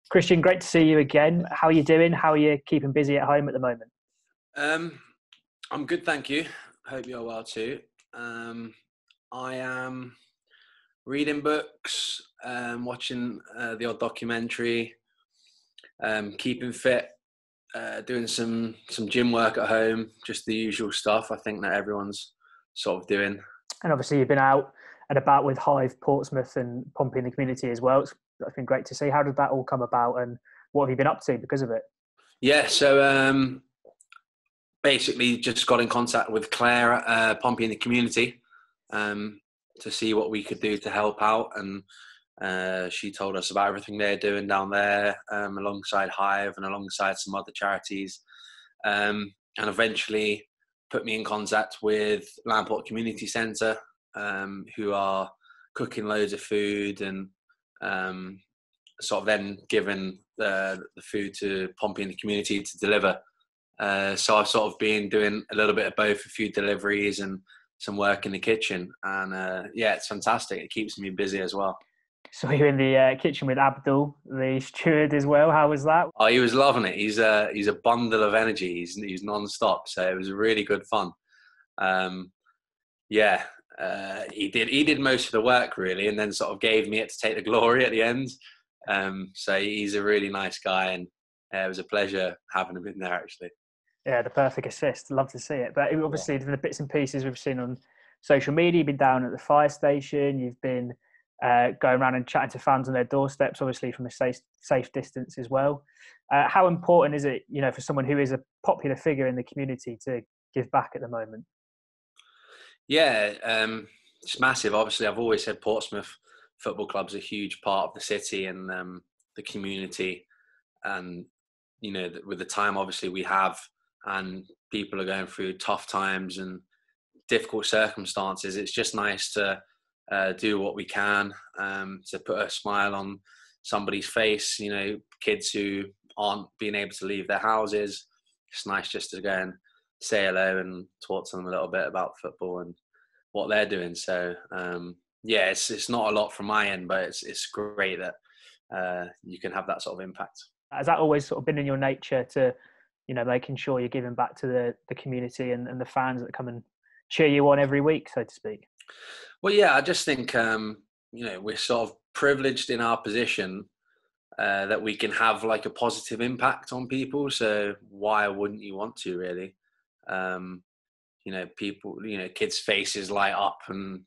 Christian, great to see you again. How are you doing? How are you keeping busy at home at the moment? I'm good, thank you. Hope you're well too. I am reading books, watching the odd documentary, keeping fit, doing some gym work at home, just the usual stuff I think that everyone's sort of doing. And obviously you've been out and about with Hive Portsmouth and Pompey in the community as well. It's been great to see. How did that all come about and what have you been up to because of it? Yeah, so basically just got in contact with Claire at Pompey in the community to see what we could do to help out, and she told us about everything they're doing down there, alongside Hive and alongside some other charities, and eventually put me in contact with Lamport Community Centre, who are cooking loads of food and sort of then giving the food to Pompey in the community to deliver. So I've sort of been doing a little bit of both, a few deliveries and some work in the kitchen. And yeah, it's fantastic. It keeps me busy as well. So you're in the kitchen with Abdul, the steward as well. How was that? Oh, he was loving it. He's a bundle of energy. He's non-stop. So it was really good fun. Yeah, he did most of the work really, and then sort of gave me it to take the glory at the end. So he's a really nice guy, and it was a pleasure having him in there actually. Yeah, the perfect assist. Love to see it. But obviously, the bits and pieces we've seen on social media, you've been down at the fire station, you've been going around and chatting to fans on their doorsteps, obviously from a safe distance as well. How important is it, for someone who is a popular figure in the community to give back at the moment? Yeah, it's massive. Obviously, I've always said Portsmouth Football Club's a huge part of the city and the community. And, with the time obviously we have, and people are going through tough times and difficult circumstances, it's just nice to do what we can to put a smile on somebody's face. Kids who aren't being able to leave their houses, it's nice just to go and say hello and talk to them a little bit about football and what they're doing. So yeah, it's not a lot from my end, but it's great that you can have that sort of impact. Has that always sort of been in your nature to, making sure you're giving back to the community and the fans that come and cheer you on every week, so to speak? Well, yeah, I just think, we're sort of privileged in our position that we can have like a positive impact on people. So why wouldn't you want to really? People, kids' faces light up and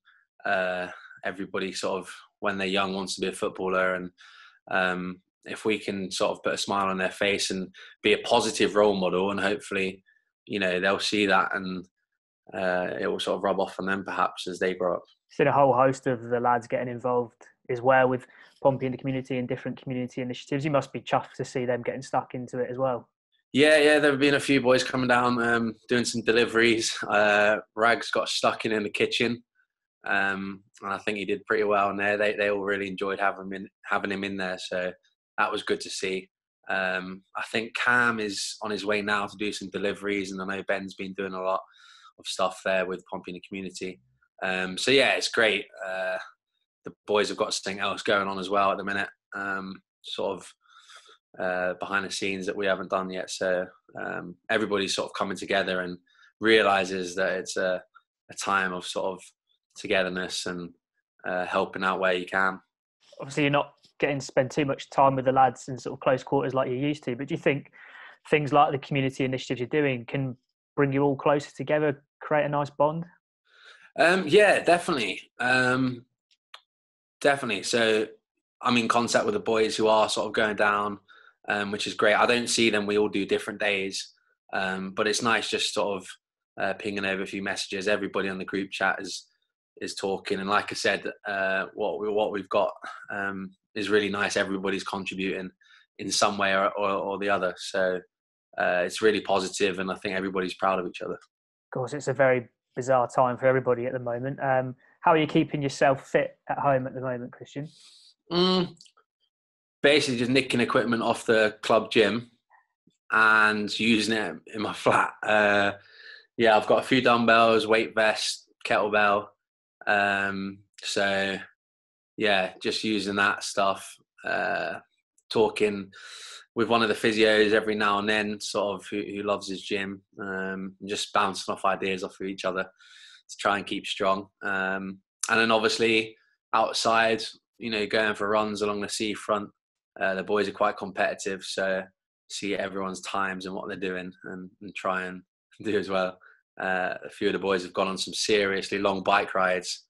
everybody sort of, when they're young, wants to be a footballer. And if we can sort of put a smile on their face and be a positive role model, and hopefully, they'll see that and it will sort of rub off on them perhaps as they grow up. Seen a whole host of the lads getting involved as well with Pompey in the community and different community initiatives. You must be chuffed to see them getting stuck into it as well. Yeah, there have been a few boys coming down, doing some deliveries. Rags got stuck in the kitchen, and I think he did pretty well in there. They all really enjoyed having him in there, so that was good to see. I think Cam is on his way now to do some deliveries, and I know Ben's been doing a lot of stuff there with Pompey in the community. So yeah, it's great. The boys have got something else going on as well at the minute, sort of behind the scenes that we haven't done yet. So everybody's sort of coming together and realises that it's a time of sort of togetherness and helping out where you can. Obviously, you're not getting to spend too much time with the lads in sort of close quarters like you used to, but do you think things like the community initiatives you're doing can bring you all closer together, create a nice bond? Yeah, definitely. Definitely. So I'm in contact with the boys who are sort of going down, which is great. I don't see them. We all do different days. But it's nice just sort of pinging over a few messages. Everybody on the group chat is talking. And like I said, what we've got is really nice. Everybody's contributing in some way or the other. So it's really positive, and I think everybody's proud of each other. Of course, it's a very bizarre time for everybody at the moment. How are you keeping yourself fit at home at the moment, Christian? Basically just nicking equipment off the club gym and using it in my flat. Yeah, I've got a few dumbbells, weight vest, kettlebell. So yeah, just using that stuff talking with one of the physios every now and then, sort of who loves his gym, and just bouncing off ideas off of each other to try and keep strong. And then obviously outside, going for runs along the seafront. The boys are quite competitive, so see everyone's times and what they're doing and try and do as well. A few of the boys have gone on some seriously long bike rides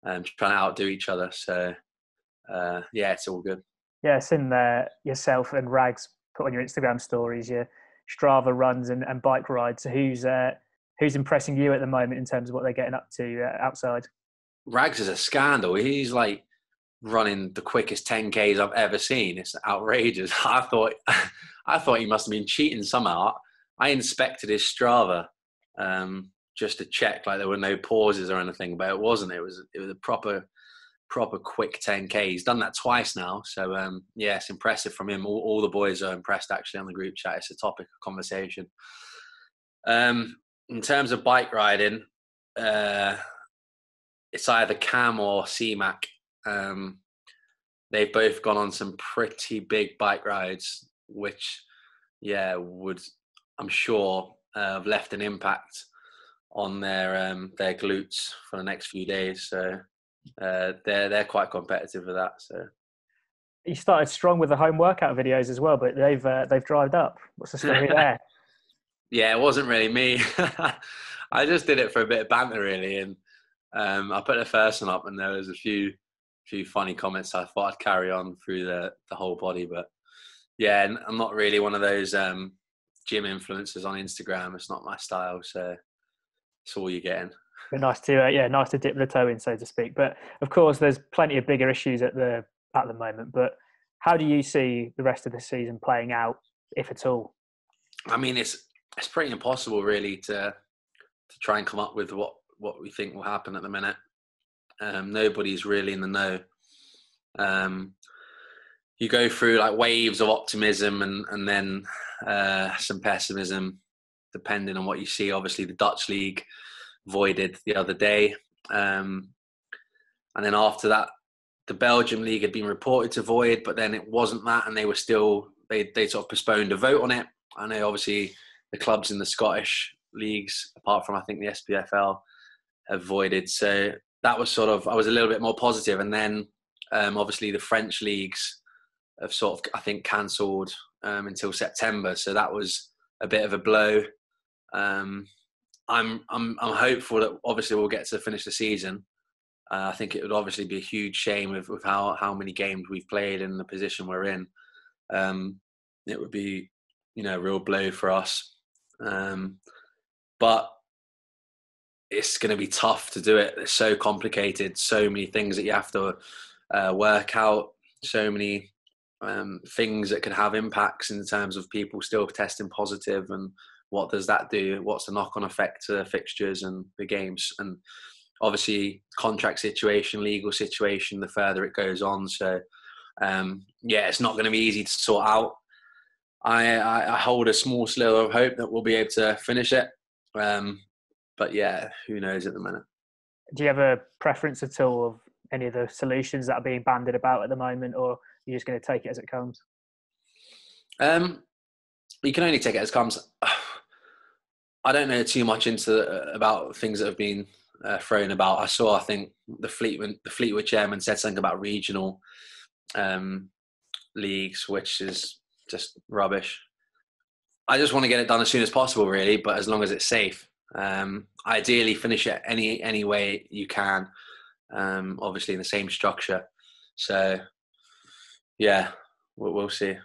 and trying to outdo each other. So it's all good. Yeah, it's in there. Yourself and Rags put on your Instagram stories your Strava runs and bike rides. So who's impressing you at the moment in terms of what they're getting up to outside? Rags is a scandal. He's like running the quickest 10Ks I've ever seen. It's outrageous. I thought he must have been cheating somehow. I inspected his Strava just to check like there were no pauses or anything, but it wasn't. It was a proper quick 10K. He's done that twice now, so it's impressive from him. All the boys are impressed actually on the group chat. It's a topic of conversation. In terms of bike riding, it's either Cam or C-Mac. They've both gone on some pretty big bike rides, which would, I'm sure, have left an impact on their glutes for the next few days. So they're quite competitive with that. So you started strong with the home workout videos as well, but they've dried up. What's the story there? Yeah, it wasn't really me. I just did it for a bit of banter, really, and I put the first one up, and there was a few funny comments. So I thought I'd carry on through the whole body, but yeah, I'm not really one of those gym influencers on Instagram. It's not my style, so it's all you're getting. But nice to dip the toe in, so to speak. But of course, there's plenty of bigger issues at the moment. But how do you see the rest of the season playing out, if at all? I mean, it's pretty impossible, really, to try and come up with what we think will happen at the minute. Nobody's really in the know. You go through like waves of optimism and then some pessimism, depending on what you see. Obviously, the Dutch league voided the other day, and then after that, the Belgium league had been reported to void, but then it wasn't that, and they sort of postponed a vote on it. I know, obviously, the clubs in the Scottish leagues, apart from I think the SPFL, have voided. So that was I was a little bit more positive, and then obviously the French leagues have sort of, I think, cancelled until September. So that was a bit of a blow. I'm hopeful that obviously we'll get to finish the season. I think it would obviously be a huge shame with how many games we've played and the position we're in. It would be, a real blow for us. But it's going to be tough to do it. It's so complicated. So many things that you have to work out. So many things that could have impacts in terms of people still testing positive, and what does that do? What's the knock-on effect to the fixtures and the games? And obviously contract situation, legal situation, the further it goes on. So it's not going to be easy to sort out. I hold a small sliver of hope that we'll be able to finish it. But yeah, who knows at the minute. Do you have a preference at all of any of the solutions that are being bandied about at the moment, or are you just going to take it as it comes? You can only take it as it comes. I don't know too much about things that have been thrown about. I think the Fleetwood chairman said something about regional leagues, which is just rubbish. I just want to get it done as soon as possible, really, but as long as it's safe. Ideally, finish it any way you can. Obviously, in the same structure. So, yeah, we'll see.